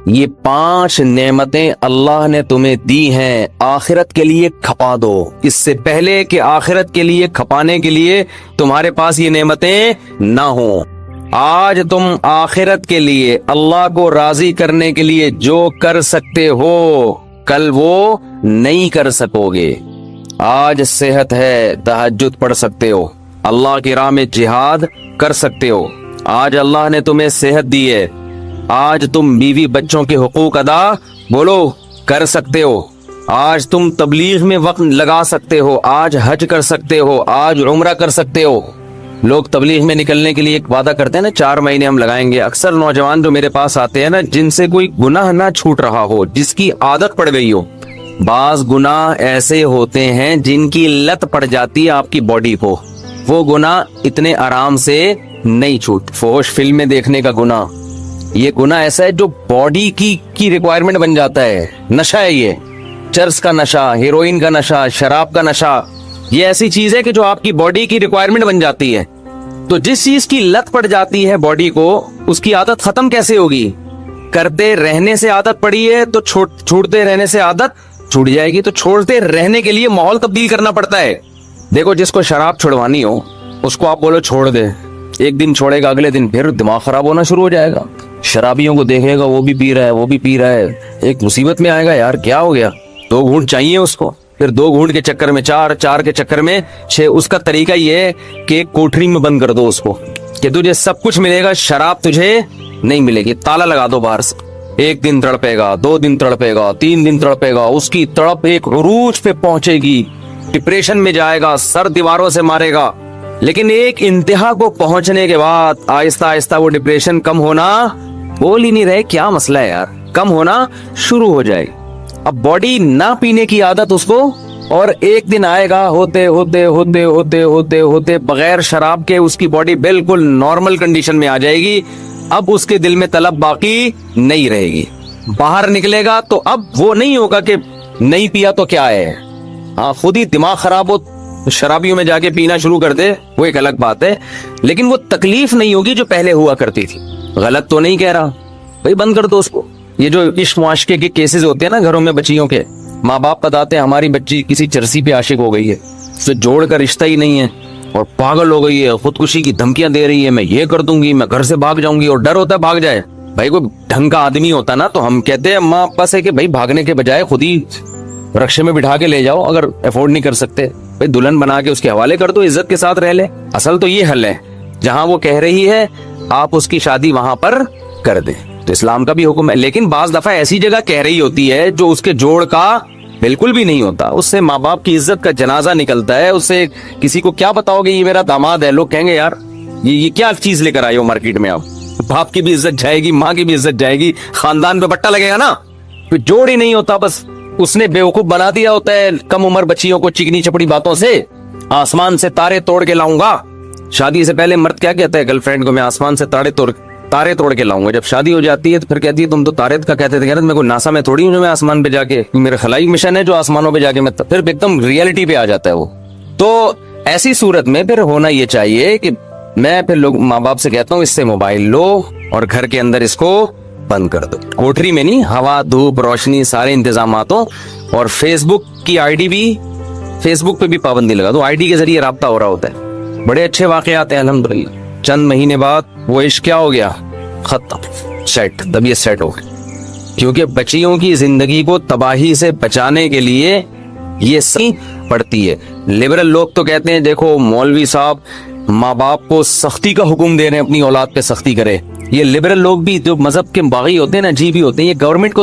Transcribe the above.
ये 5 नेमतें अल्लाह ने तुम्हें दी हैं, आखिरत के लिए खपा दो। इससे पहले कि आखिरत के लिए खपाने के लिए तुम्हारे पास ये नेमतें ना हो। आज तुम आखिरत के लिए, अल्लाह को राजी करने के लिए जो कर सकते हो, कल वो नहीं कर सकोगे। आज सेहत है, तहज्जुद पढ़ सकते हो, अल्लाह की राह में जिहाद कर सकते हो। आज अल्लाह ने तुम्हें सेहत दी है, आज तुम बीवी बच्चों के हुकूक अदा बोलो कर सकते हो। आज तुम तबलीग में वक्त लगा सकते हो, आज हज कर सकते हो, आज उम्रा कर सकते हो। लोग तबलीग में निकलने के लिए एक वादा करते हैं ना, 4 महीने हम लगाएंगे। अक्सर नौजवान जो मेरे पास आते हैं ना, जिनसे कोई गुनाह ना छूट रहा हो, जिसकी आदत पड़ गई हो। बाज गुनाह ऐसे होते हैं जिनकी लत पड़ जाती है आपकी बॉडी को, वो गुनाह इतने आराम से नहीं छूट। फोश फिल्में देखने का गुनाह, ये गुनाह ऐसा है जो बॉडी की रिक्वायरमेंट बन जाता है। नशा है ये, चर्स का नशा, हेरोइन का नशा, शराब का नशा, ये ऐसी चीज है कि जो आपकी बॉडी की रिक्वायरमेंट बन जाती है। तो जिस चीज की लत पड़ जाती है बॉडी को, उसकी आदत खत्म कैसे होगी? करते रहने से आदत पड़ी है तो छोड़ते रहने से आदत छूट जाएगी। तो छोड़ते रहने के लिए माहौल तब्दील करना पड़ता है। देखो, जिसको शराब छुड़वानी हो उसको आप बोलो छोड़ दे, एक दिन छोड़ेगा, अगले दिन फिर दिमाग खराब होना शुरू हो जाएगा। शराबियों को देखेगा, वो भी पी रहा है, वो भी पी रहा है, एक मुसीबत में आएगा, यार क्या हो गया। 2 घूंट चाहिए उसको, फिर 2 घूंट के चक्कर में 4, 4 के चक्कर में 6। उसका तरीका ये है कि एक कोठरी में बंद कर दो उसको, कि तुझे सब कुछ मिलेगा, शराब तुझे नहीं मिलेगी, ताला लगा दो बाहर से। 1 दिन तड़पेगा, 2 दिन तड़पेगा, 3 दिन तड़पेगा, उसकी तड़प एक उरूज पे पहुंचेगी, डिप्रेशन में जाएगा, सर दीवारों से मारेगा। लेकिन एक इंतहा को पहुंचने के बाद आहिस्ता आहिस्ता वो डिप्रेशन कम होना, बोल ही नहीं रहे क्या मसला है यार, कम होना शुरू हो जाए। अब बॉडी ना पीने की आदत उसको, और एक दिन आएगा होते होते होते होते होते होते बगैर शराब के उसकी बॉडी बिल्कुल नॉर्मल कंडीशन में आ जाएगी। अब उसके दिल में तलब बाकी नहीं रहेगी। बाहर निकलेगा तो अब वो नहीं होगा कि नहीं पिया तो क्या है। हाँ, खुद ही दिमाग खराब हो तो शराबियों में जाके पीना शुरू कर दे, वो एक अलग बात है, लेकिन वो तकलीफ नहीं होगी जो पहले हुआ करती थी। गलत तो नहीं कह रहा भाई, बंद कर दो उसको। ये जो इश्क मुआशके के केसेस होते हैं ना घरों में बच्चियों के, माँ बाप बताते हैं हमारी बच्ची किसी चरसी पे आशिक हो गई है, उससे जोड़ का रिश्ता ही नहीं है और पागल हो गई है, खुदकुशी की धमकियां दे रही है, मैं ये कर दूंगी, मैं घर से भाग जाऊंगी, और डर होता है भाग जाए। भाई कोई ढंग का आदमी होता ना तो हम कहते हैं माँ पापा से कि भाई भागने के बजाय खुद ही रक्षे में बिठा के ले जाओ, अगर अफोर्ड नहीं कर सकते भाई दुल्हन बना के उसके हवाले कर दो, इज्जत के साथ रह ले। असल तो ये हल है, जहां वो कह रही है आप उसकी शादी वहां पर कर दे, तो इस्लाम का भी हुक्म है। लेकिन बाज दफा ऐसी जगह कह रही होती है जो उसके जोड़ का बिल्कुल भी नहीं होता, उससे माँ बाप की इज्जत का जनाजा निकलता है। उससे किसी को क्या बताओगे ये मेरा दामाद है, लोग कहेंगे यार ये क्या चीज लेकर आए हो मार्केट में। आप बाप की भी इज्जत जाएगी, माँ की भी इज्जत जाएगी, खानदान पे बट्टा लगेगा ना। तो जोड़ ही नहीं होता, बस उसने बेवकूफ बना दिया होता है कम उम्र बच्चियों को चिकनी चपड़ी बातों से। आसमान से तारे तोड़ के लाऊंगा, शादी से पहले मर्द क्या कहता है गर्लफ्रेंड को, मैं आसमान से तारे तोड़ के लाऊंगा। जब शादी हो जाती है तो फिर कहती है तुम तो तारे का कहते थे। मेरे को नासा में थोड़ी हूँ जो मैं आसमान पे जाके, मेरा खलाई मिशन है जो आसमानों पे जाके मैं, फिर एकदम रियलिटी पे आ जाता है वो। तो ऐसी सूरत में फिर होना ये चाहिए कि मैं फिर लोग माँ बाप से कहता हूँ इससे मोबाइल लो और घर के अंदर इसको बंद कर दो, कोठरी में नहीं, हवा धूप रोशनी सारे इंतजाम हो। और फेसबुक की आईडी भी, फेसबुक पे भी पाबंदी लगा दो, आईडी के जरिए राब्ता हो रहा होता है। बड़े अच्छे वाकयात हैं अल्हम्दुलिल्लाह। चंद महीने बाद वो इश्क क्या हो गया, खत्म, सेट, तबीयत सेट हो गई। क्योंकि बच्चियों की जिंदगी को तबाही से बचाने के लिए ये सही पड़ती है। लिबरल लोग तो कहते हैं देखो मौलवी साहब माँ बाप को सख्ती का हुक्म दे रहे हैं, अपनी औलाद पे सख्ती करे। ये लिबरल लोग भी जो मजहब के बागी होते हैं ना, जी भी होते हैं, ये गवर्नमेंट को